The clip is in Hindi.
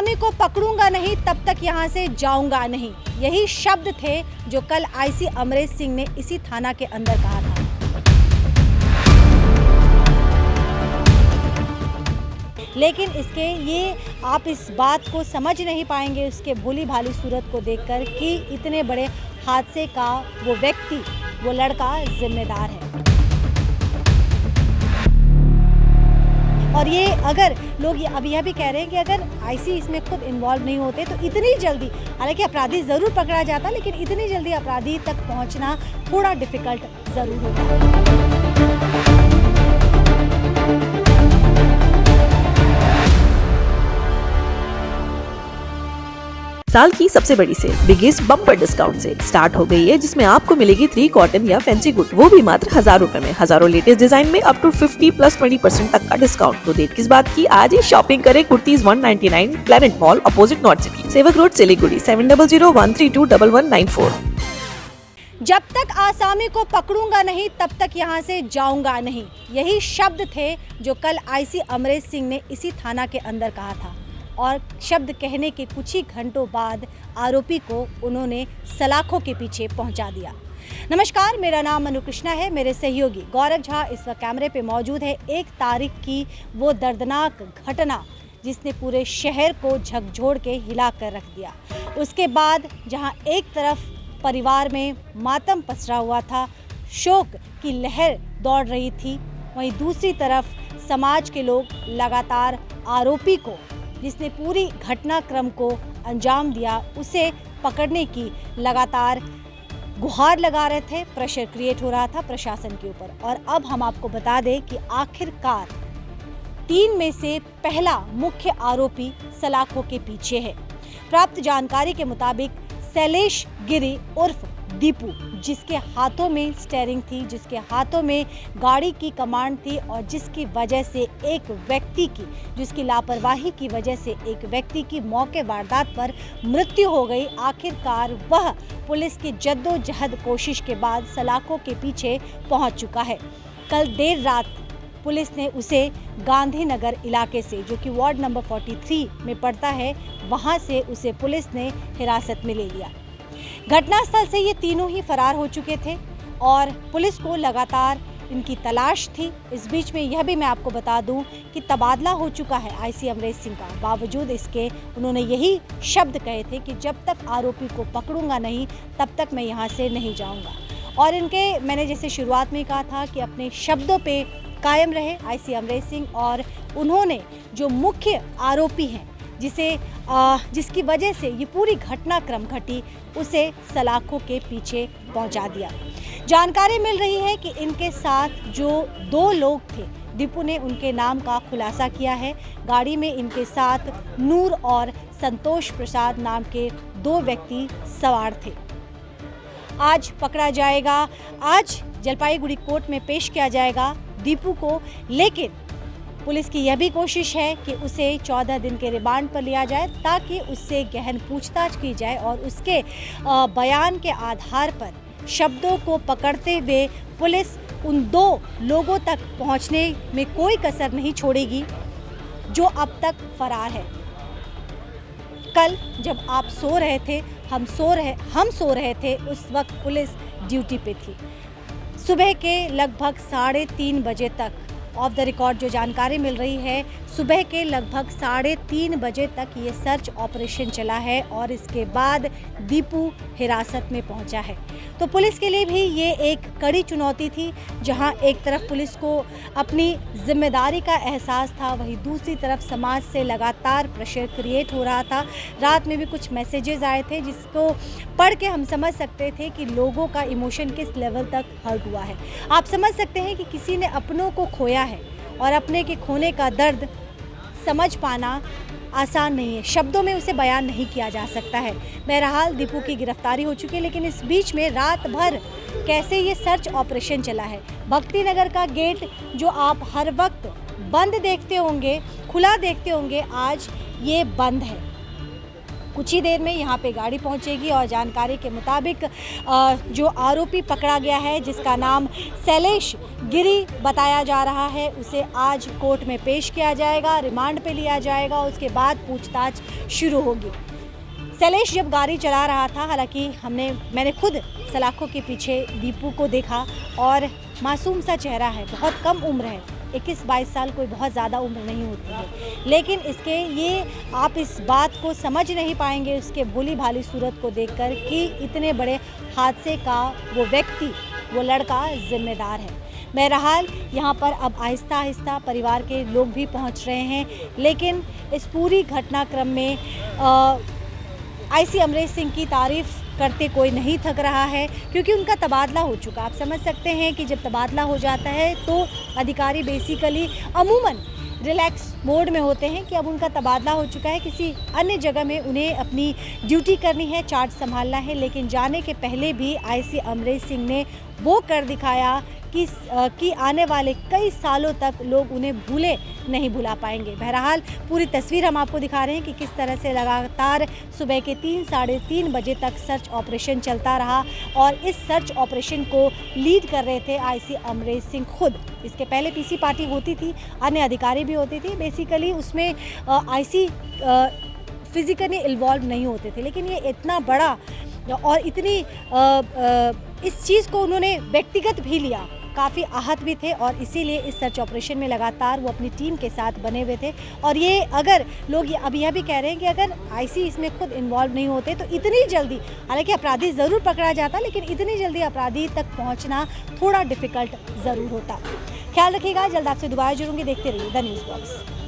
आसामी को पकड़ूंगा नहीं तब तक यहाँ से जाऊंगा नहीं, यही शब्द थे जो कल आईसी अमरेश सिंह ने इसी थाना के अंदर कहा था। लेकिन इसके ये आप इस बात को समझ नहीं पाएंगे उसके भोली भाली सूरत को देखकर कि इतने बड़े हादसे का वो व्यक्ति, वो लड़का जिम्मेदार है। और ये अगर लोग अब यह भी कह रहे हैं कि अगर आईसी इसमें खुद इन्वॉल्व नहीं होते तो इतनी जल्दी, हालांकि अपराधी ज़रूर पकड़ा जाता, लेकिन इतनी जल्दी अपराधी तक पहुंचना थोड़ा डिफ़िकल्ट ज़रूर होता। साल की सबसे बड़ी sale biggest bumper discount sale start हो गई है, जिसमें आपको मिलेगी 3 कॉटन या फैंसी गुड, वो भी मात्र 1000 रुपए में। हजारों लेटेस्ट डिजाइन में अप टू 50 प्लस 20% तक का डिस्काउंट। तो देर किस बात की, आज ही शॉपिंग करें। Kurtis 199, planet mall opposite north city, सेवक रोड, सिलीगुड़ी। 7001321194। जब तक आसामी को पकड़ूंगा नहीं तब तक यहाँ से जाऊंगा नहीं, यही शब्द थे जो कल आईसी अमरेश सिंह ने इसी थाना के अंदर कहा था। और शब्द कहने के कुछ ही घंटों बाद आरोपी को उन्होंने सलाखों के पीछे पहुंचा दिया। नमस्कार, मेरा नाम मनु कृष्णा है। मेरे सहयोगी गौरव झा इस वक्त कैमरे पे मौजूद है। 1 तारीख की वो दर्दनाक घटना जिसने पूरे शहर को झकझोर के हिला कर रख दिया। उसके बाद जहां एक तरफ परिवार में मातम पसरा हुआ था, शोक की लहर दौड़ रही थी, वहीं दूसरी तरफ समाज के लोग लगातार आरोपी को, जिसने पूरी घटनाक्रम को अंजाम दिया, उसे पकड़ने की लगातार गुहार लगा रहे थे। प्रेशर क्रिएट हो रहा था प्रशासन के ऊपर। और अब हम आपको बता दें कि आखिरकार 3 में से पहला मुख्य आरोपी सलाखों के पीछे है। प्राप्त जानकारी के मुताबिक शैलेश गिरी उर्फ दीपू, जिसके हाथों में स्टीयरिंग थी, जिसके हाथों में गाड़ी की कमांड थी और जिसकी वजह से एक व्यक्ति की, जिसकी लापरवाही की वजह से एक व्यक्ति की मौके वारदात पर मृत्यु हो गई। आखिरकार वह पुलिस की जद्दोजहद कोशिश के बाद सलाखों के पीछे पहुंच चुका है। कल देर रात पुलिस ने उसे गांधीनगर इलाके से, जो कि वार्ड नंबर 43 में पड़ता है, वहां से उसे पुलिस ने हिरासत में ले लिया। घटनास्थल से ये तीनों ही फरार हो चुके थे और पुलिस को लगातार इनकी तलाश थी। इस बीच में यह भी मैं आपको बता दूं कि तबादला हो चुका है आईसी अमरेश सिंह का। बावजूद इसके उन्होंने यही शब्द कहे थे कि जब तक आरोपी को पकड़ूंगा नहीं तब तक मैं यहाँ से नहीं जाऊँगा। और इनके, मैंने जैसे शुरुआत में कहा था कि अपने शब्दों पे कायम रहे आईसी अमरेश सिंह, और उन्होंने जो मुख्य आरोपी हैं, जिसकी वजह से ये पूरी घटनाक्रम घटी, उसे सलाखों के पीछे पहुंचा दिया। जानकारी मिल रही है कि इनके साथ जो 2 लोग थे, दीपू ने उनके नाम का खुलासा किया है। गाड़ी में इनके साथ नूर और संतोष प्रसाद नाम के 2 व्यक्ति सवार थे। आज पकड़ा जाएगा, आज जलपाईगुड़ी कोर्ट में पेश किया जाएगा दीपू को, लेकिन पुलिस की यह भी कोशिश है कि उसे 14 दिन के रिमांड पर लिया जाए ताकि उससे गहन पूछताछ की जाए और उसके बयान के आधार पर शब्दों को पकड़ते हुए पुलिस उन 2 लोगों तक पहुंचने में कोई कसर नहीं छोड़ेगी जो अब तक फरार है। कल जब आप सो रहे थे, हम सो रहे थे, उस वक्त पुलिस ड्यूटी पे थी। सुबह के लगभग 3:30 बजे तक, ऑफ द रिकॉर्ड जो जानकारी मिल रही है, सुबह के लगभग 3:30 बजे तक ये सर्च ऑपरेशन चला है और इसके बाद दीपू हिरासत में पहुंचा है। तो पुलिस के लिए भी ये एक कड़ी चुनौती थी, जहां एक तरफ पुलिस को अपनी जिम्मेदारी का एहसास था, वहीं दूसरी तरफ समाज से लगातार प्रेशर क्रिएट हो रहा था। रात में भी कुछ मैसेजेस आए थे जिसको पढ़ के हम समझ सकते थे कि लोगों का इमोशन किस लेवल तक हर्ट हुआ है। आप समझ सकते हैं कि किसी ने अपनों को खोया है और अपने के खोने का दर्द समझ पाना आसान नहीं है, शब्दों में उसे बयान नहीं किया जा सकता है। बहरहाल दीपू की गिरफ्तारी हो चुकी है, लेकिन इस बीच में रात भर कैसे ये सर्च ऑपरेशन चला है। भक्ति नगर का गेट जो आप हर वक्त बंद देखते होंगे, खुला देखते होंगे, आज ये बंद है। कुछ ही देर में यहाँ पे गाड़ी पहुँचेगी और जानकारी के मुताबिक जो आरोपी पकड़ा गया है, जिसका नाम शैलेश गिरी बताया जा रहा है, उसे आज कोर्ट में पेश किया जाएगा, रिमांड पे लिया जाएगा। उसके बाद पूछताछ शुरू होगी। शैलेश जब गाड़ी चला रहा था, हालांकि मैंने खुद सलाखों के पीछे दीपू को देखा और मासूम सा चेहरा है, बहुत कम उम्र है, 21-22 साल कोई बहुत ज़्यादा उम्र नहीं होती है, लेकिन आप इस बात को समझ नहीं पाएंगे उसके भोली भाली सूरत को देखकर कि इतने बड़े हादसे का वो लड़का जिम्मेदार है। बहरहाल यहाँ पर अब आहिस्ता आहिस्ता परिवार के लोग भी पहुँच रहे हैं, लेकिन इस पूरी घटनाक्रम में आईसी अमरेश सिंह की तारीफ़ करते कोई नहीं थक रहा है, क्योंकि उनका तबादला हो चुका। आप समझ सकते हैं कि जब तबादला हो जाता है तो अधिकारी बेसिकली अमूमन रिलैक्स मोड में होते हैं कि अब उनका तबादला हो चुका है, किसी अन्य जगह में उन्हें अपनी ड्यूटी करनी है, चार्ज संभालना है। लेकिन जाने के पहले भी आईसी अमरेश सिंह ने वो कर दिखाया कि आने वाले कई सालों तक लोग उन्हें नहीं भुला पाएंगे। बहरहाल पूरी तस्वीर हम आपको दिखा रहे हैं कि किस तरह से लगातार सुबह के 3-3:30 बजे तक सर्च ऑपरेशन चलता रहा और इस सर्च ऑपरेशन को लीड कर रहे थे आईसी अमरेश सिंह खुद। इसके पहले पीसी पार्टी होती थी, अन्य अधिकारी भी होती थी, बेसिकली उसमें आईसी फिजिकली इन्वॉल्व नहीं होते थे, लेकिन ये इतना बड़ा और इतनी इस चीज़ को उन्होंने व्यक्तिगत भी लिया, काफ़ी आहत भी थे और इसीलिए इस सर्च ऑपरेशन में लगातार वो अपनी टीम के साथ बने हुए थे। और ये अगर लोग अब यह भी कह रहे हैं कि अगर आईसी इसमें खुद इन्वॉल्व नहीं होते तो इतनी जल्दी, हालांकि अपराधी ज़रूर पकड़ा जाता, लेकिन इतनी जल्दी अपराधी तक पहुंचना थोड़ा डिफ़िकल्ट ज़रूर होता। ख्याल रखिएगा, जल्द आपसे दोबारा जुड़ूंगी। देखते रहिए द न्यूज़ बॉक्स।